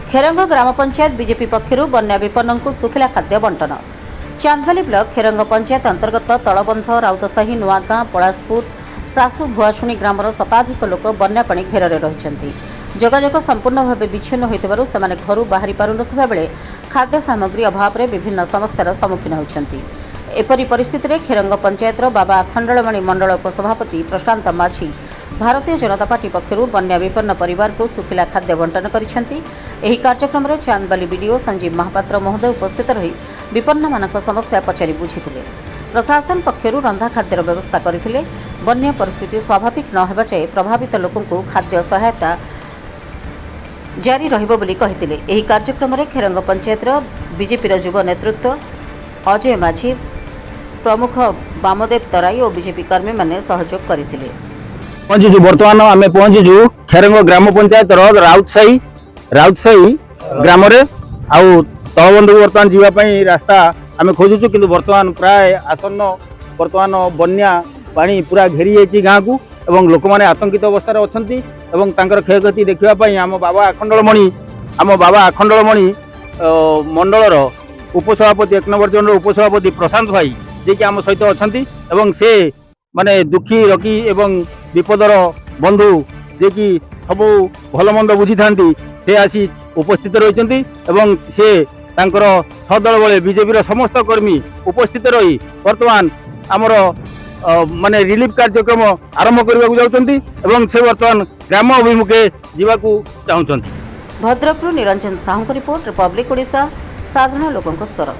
खेरंग ग्राम panchayat BJP पक्षर बन्या विपन्न को सुखिला खाद्य बंटन। चांदवाली ब्लॉक खेरंग पंचायत अंतर्गत तलबंध राउतसाही नुआगां पलासपुर सासु भुआशुणी ग्रामर शताधिक लोक बन्या पानी घेर में रही जोगाजोग संपूर्ण भाव विच्छिन्न होइतिबारु सेमाने घरु बाहरी पारु नथिबा बेले खाद्य सामग्री अभाव में विभिन्न समस्यार सम्मुखीन होइछन्ति। एपरि परिस्थिति में खेरंग पंचायत बाबा अखंडलमणि मंडल उपसभापति प्रशांत माझी भारतीय जनता पार्टी पक्षर बन्या विपन्न परिवार को सुखिला खाद्य बंटन करिसेंति। एही कार्यक्रम में चांदबाली बीडीओ संजीव महापात्र महोदय उपस्थित रही विपन्न मानक समस्या पचारि बुझिथिले। प्रशासन पक्षर रंधा खाद्यर व्यवस्था करथिले। बन्या परिस्थिति स्वाभाविक न हेबा चाहे प्रभावित लोकंकु खाद्य सहायता जारी रहिबो बोली कहिथिले। एही कार्यक्रम में खेरंग पंचायत बीजेपी युव नेतृत्व अजय माझी प्रमुख वामदेव तराई और बीजेपी कर्मी माने सहयोग करथिले। पहुंचीचु बर्तमान आम पहुंचीचु खेरंग ग्राम पंचायत राउतसाही ग्राम आउ तलबंध बर्तमान जावाई रास्ता आम खोजुचु कि बर्तमान प्राय आसन्न बर्तमान बन्या पानी पूरा घेरी जाइए गाँव को एवं लोक मैंने आतंकित अवस्था अच्छी क्षयक्षति देखापी आम बाबा अखंडलमणि मंडलर उपसभापति 1 नंबर जोन उपसभापति प्रशांत भाई जे आम सहित अच्छा से माने दुखी रखी एवं विपदर बंधु जे कि सब भल मंद बुझी था से आसी उपस्थित रही से तांकर सदल बले बीजेपी समस्त कर्मी उपस्थित रही वर्तमान आमर माने रिलीफ कार्यक्रम आरंभ करने जाउछन्ती एवं से वर्तमान ग्राम अभिमुखे जीवाकू चाहुछन्ती। भद्रकरू निरंजन साहू रिपोर्ट रिपब्लिक ओडिशा साधारण लोकंक स्वर।